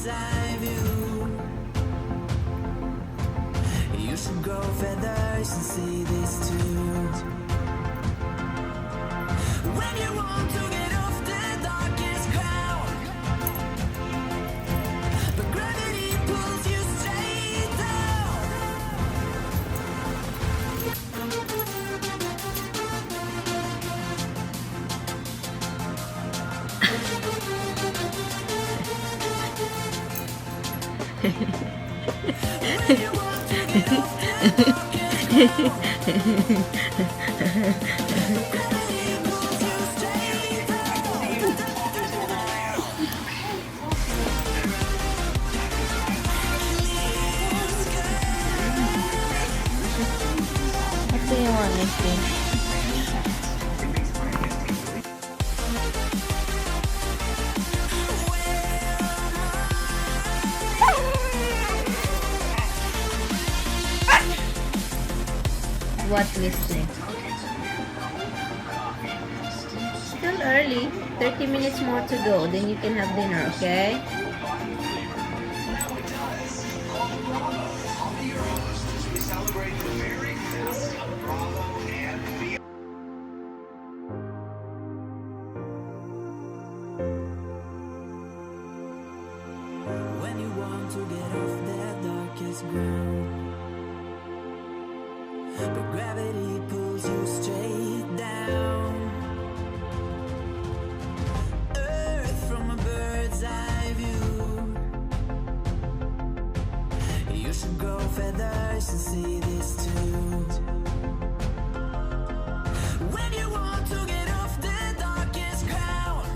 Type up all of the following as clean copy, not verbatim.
bird's eye view. You should grow feathers and see this too. When you want to get off the darkest ground, but gravity pulls you straight down. When you want to get off the darkest ground, What do you want, Misty? What, Misty? Still early. 30 minutes more to go. Then you can have dinner, okay? when you want to get off that darkest ground, but gravity pulls you straight down. Earth from a bird's eye view. You should grow feathers and see this too. When you want to get off the darkest ground,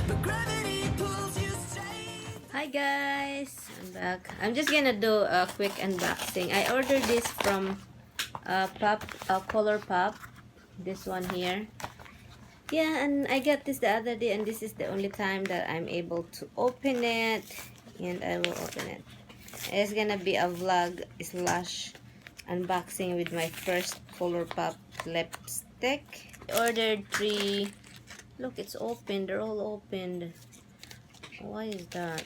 but gravity pulls you straight. Hi guys, I'm back. I'm just gonna do a quick unboxing. I ordered this from Colourpop. This one here. Yeah, and I got this the other day, and this is the only time that I'm able to open it, and I will open it. It's gonna be a vlog slash unboxing with my first Colourpop lipstick. I ordered 3. Look, it's open. They're all opened. Why is that?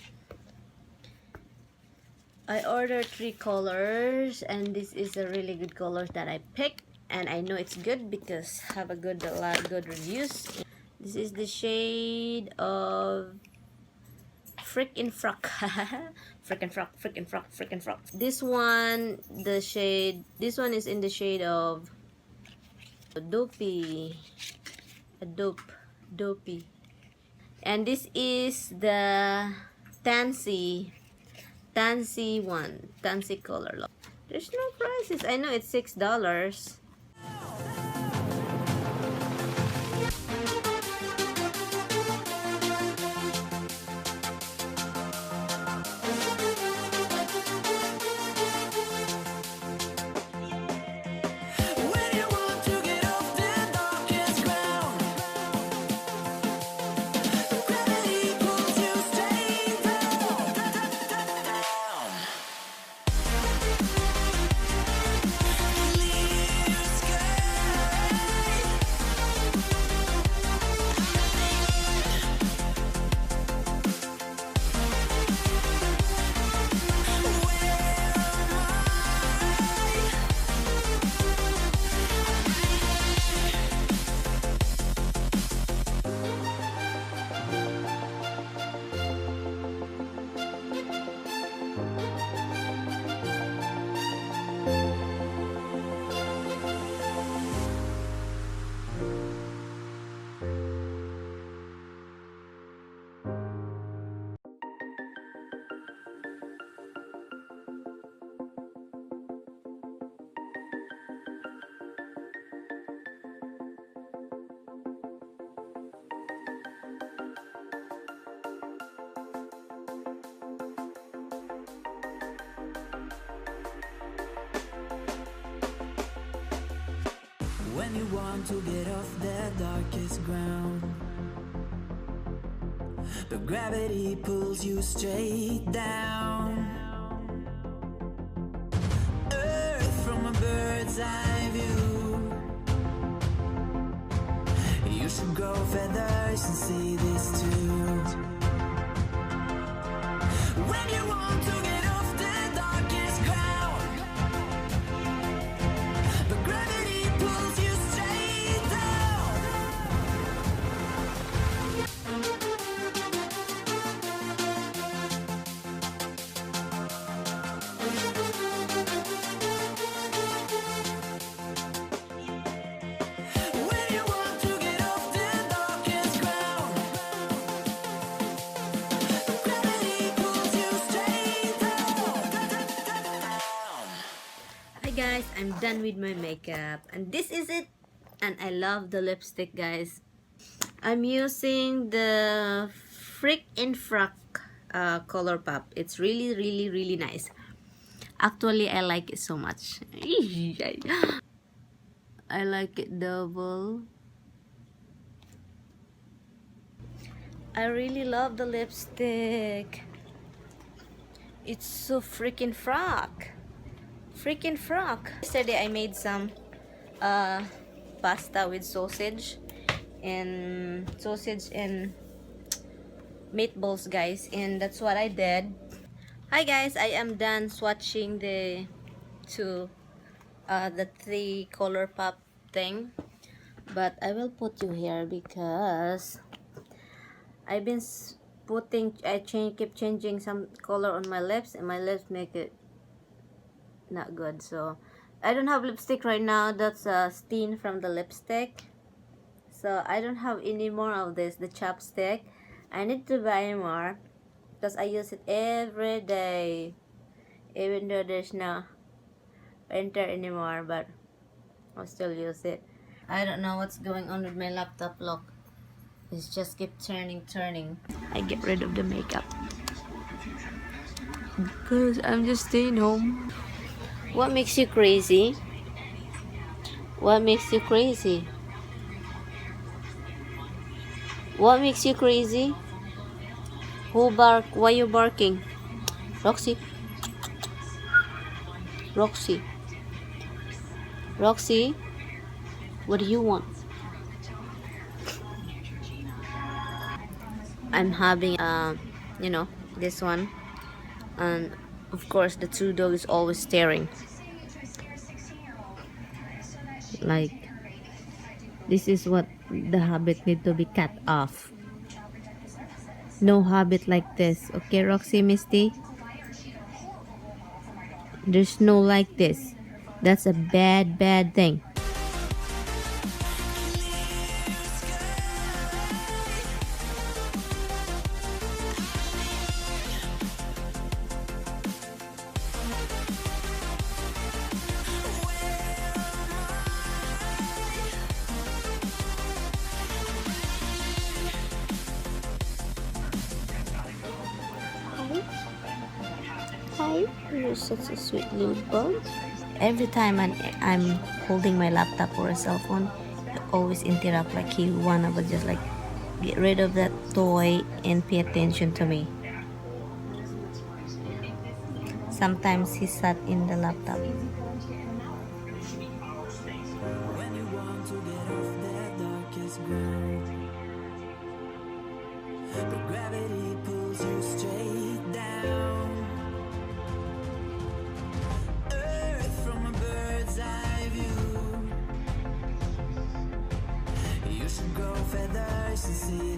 I ordered 3 colors, and this is a really good color that I picked, and I know it's good because have a lot of good reviews. This is the shade of frickin' frock. frickin' frock. This one is in the shade of dopey. Dopey. And this is the Tansy color. There's no prices. I know it's $6. When you want to get off the darkest ground, gravity pulls you straight down. Clear when you want to get off the darkest ground, but gravity pulls you straight down. Earth from a bird's eye view. You should grow feathers and see this too. want to get off the darkest ground, but gravity pulls you straight down. When you want to get off the darkest ground, gravity pulls you straight down. Hi guys, I'm done with my makeup and this is it. And I love the lipstick, guys. I'm using the Frick in Frack Colourpop. It's really nice. Actually, I like it so much. I like it double. I really love the lipstick. It's so freaking frack. Freaking frack. Yesterday I made some pasta with sausage and meatballs, guys, and that's what I did. Hi guys, I am done swatching the three Colourpop thing, but I will put you here because I've been keep changing some color on my lips, and my lips make it not good. So I don't have lipstick right now. That's a stain from the lipstick. So I don't have any more of this, the chapstick. I need to buy more because I use it every day, even though there's no winter anymore, but I'll still use it. I don't know what's going on with my laptop. Look, it's just keep turning. I get rid of the makeup because I'm just staying home. What makes you crazy? What makes you crazy? What makes you crazy? Who bark? Why you barking? Roxy? Roxy? Roxy? What do you want? I'm having this one, and of course the two dog is always staring. Like, this is what the habit need to be cut off. No habit like this, okay, Roxy, Misty? There's no like this. That's a bad thing. Hi, you're such a sweet little bug. Every time I'm holding my laptop or a cell phone, he always interrupt, like he wanna but just like get rid of that toy and pay attention to me. Sometimes he sat in the laptop. When you want to get off that darkest ground, but gravity pulls you straight down. Earth from a bird's eye view. You should grow feathers to see